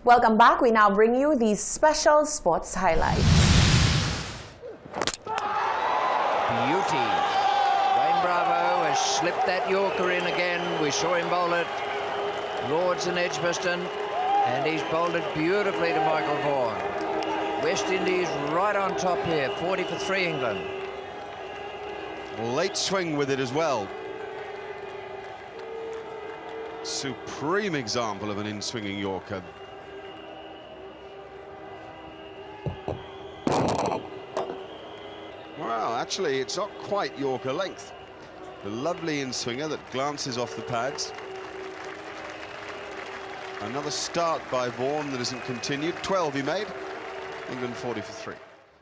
Welcome back. We now bring you these special sports highlights. Beauty. Wayne Bravo has slipped that Yorker in again. We saw him bowl it Lords and Edgbaston, and he's bowled it beautifully to Michael Vaughan. West Indies right on top here, 40 for 3 England. Late swing with it as well. Supreme example of an in-swinging Yorker. Well, actually, it's not quite Yorker length. The lovely in-swinger that glances off the pads. Another start by Vaughan that isn't continued. 12 he made. England 40 for 3.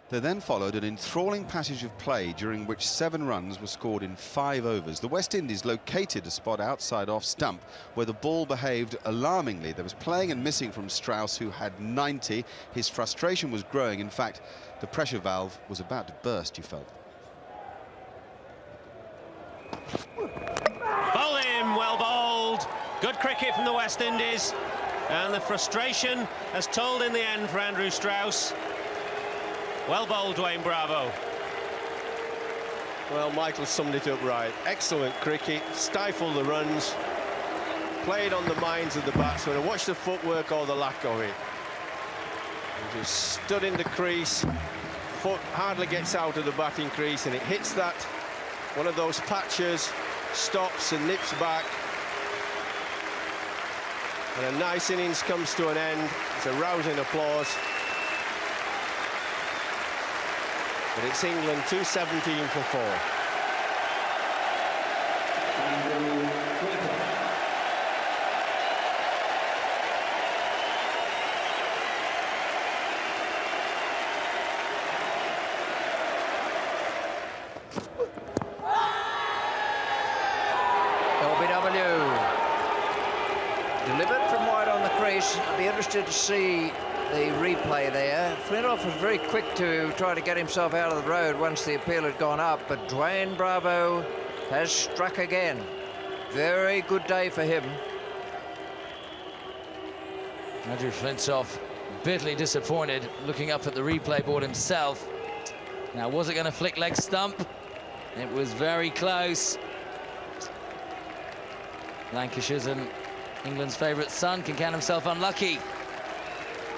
There then followed an enthralling passage of play during which 7 runs were scored in 5 overs. The West Indies located a spot outside off stump where the ball behaved alarmingly. There was playing and missing from Strauss, who had 90. His frustration was growing. In fact, the pressure valve was about to burst, you felt. Bowl him, well bowled. Good cricket from the West Indies. And the frustration has told in the end for Andrew Strauss. Well bowled, Wayne Bravo. Well, Michael summed it up right. Excellent cricket, stifled the runs, played on the minds of the batsmen, and watch the footwork or the lack of it. He just stood in the crease, foot hardly gets out of the batting crease, and it hits that, one of those patches, stops and nips back. And a nice innings comes to an end. It's a rousing applause. But it's England 217 for 4. LBW. Delivered from wide on the crease. I'd be interested to see the replay there. Flintoff was very quick to try to get himself out of the road once the appeal had gone up, but Dwayne Bravo has struck again. Very good day for him. Andrew Flintoff bitterly disappointed, looking up at the replay board himself. Now, was it going to flick leg stump? It was very close. Lancashire's and England's favourite son can count himself unlucky.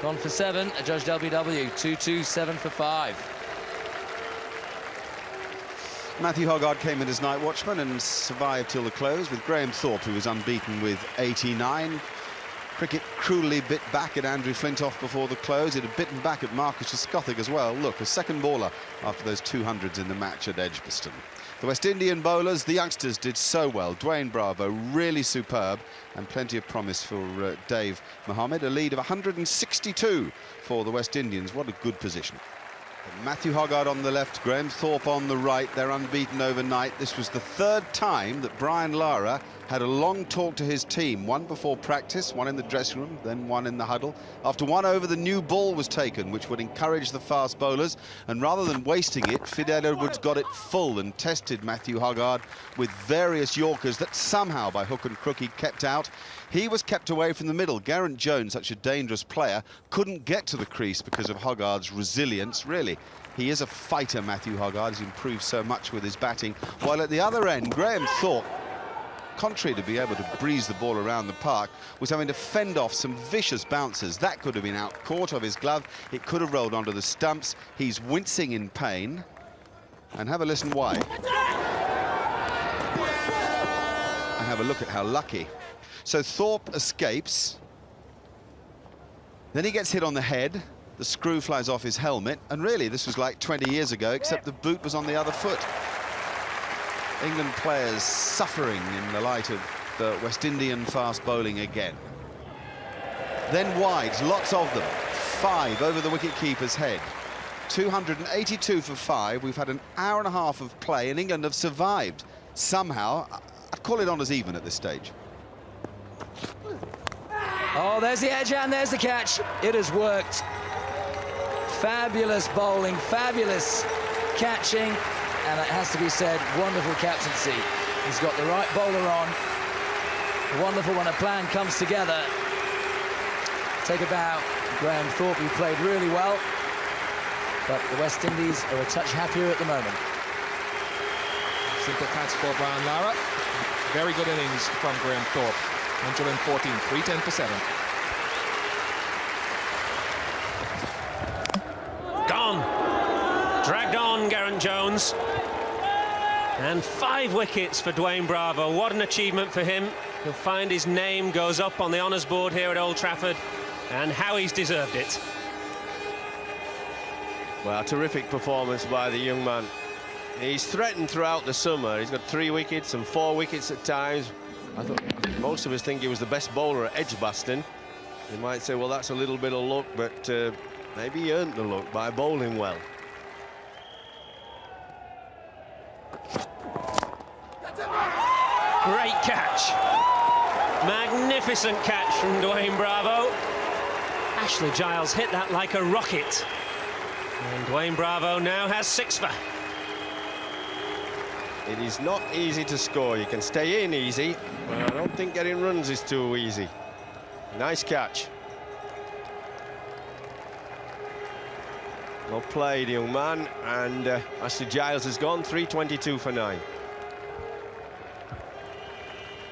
Gone for 7, adjudged LBW, 2-2, 7 for 5. Matthew Hoggard came in as night watchman and survived till the close, with Graham Thorpe, who was unbeaten with 89. Cricket cruelly bit back at Andrew Flintoff before the close. It had bitten back at Marcus Scothig as well. Look, a second bowler after those 200s in the match at Edgbaston. The West Indian bowlers, the youngsters, did so well. Dwayne Bravo, really superb, and plenty of promise for Dave Mohammed. A lead of 162 for the West Indians. What a good position. Matthew Hoggard on the left, Graham Thorpe on the right. They're unbeaten overnight. This was the 3rd time that Brian Lara had a long talk to his team. One before practice, one in the dressing room, then one in the huddle. After 1 over, the new ball was taken, which would encourage the fast bowlers. And rather than wasting it, Fidel Edwards got it full and tested Matthew Hoggard with various Yorkers that somehow, by hook and crook, he kept out. He was kept away from the middle. Geraint Jones, such a dangerous player, couldn't get to the crease because of Hoggard's resilience. Really, he is a fighter, Matthew Hoggard. He's improved so much with his batting. While at the other end, Graham Thorpe, contrary to be able to breeze the ball around the park, was having to fend off some vicious bounces. That could have been out, caught of his glove. It could have rolled onto the stumps. He's wincing in pain. And have a listen why. And have a look at how lucky. So Thorpe escapes. Then he gets hit on the head. The screw flies off his helmet. And really, this was like 20 years ago, except the boot was on the other foot. England players suffering in the light of the West Indian fast bowling again. Then wides, lots of them. 5 over the wicket-keeper's head. 282 for 5. We've had an hour and a half of play, and England have survived. Somehow, I'd call it on as even at this stage. Oh, there's the edge and there's the catch. It has worked. Fabulous bowling, fabulous catching, and it has to be said, wonderful captaincy. He's got the right bowler on. Wonderful when a plan comes together. take a bow. Graham Thorpe, who played really well, but the West Indies are a touch happier at the moment. Simple catch for Brian Lara. Very good innings from Graham Thorpe. 114, 310 for 7. Gone. Dragged on, Geraint Jones. And 5 wickets for Dwayne Bravo. What an achievement for him. He'll find his name goes up on the honours board here at Old Trafford, and how he's deserved it. Well, terrific performance by the young man. He's threatened throughout the summer. He's got 3 wickets and 4 wickets at times. I thought most of us think he was the best bowler at Edgbaston. You might say, well, that's a little bit of luck, but maybe he earned the luck by bowling well. Great catch. Magnificent catch from Dwayne Bravo. Ashley Giles hit that like a rocket. And Dwayne Bravo now has 6 for. It is not easy to score. You can stay in easy, but I don't think getting runs is too easy. Nice catch. Well played, young man. And Ashley Giles has gone 322 for 9.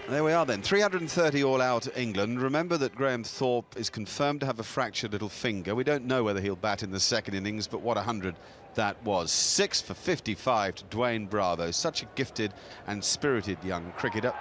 There we are then, 330 all out England. Remember that Graham Thorpe is confirmed to have a fractured little finger. We don't know whether he'll bat in the second innings, but what 100 that was. 6 for 55 to Dwayne Bravo. Such a gifted and spirited young cricketer.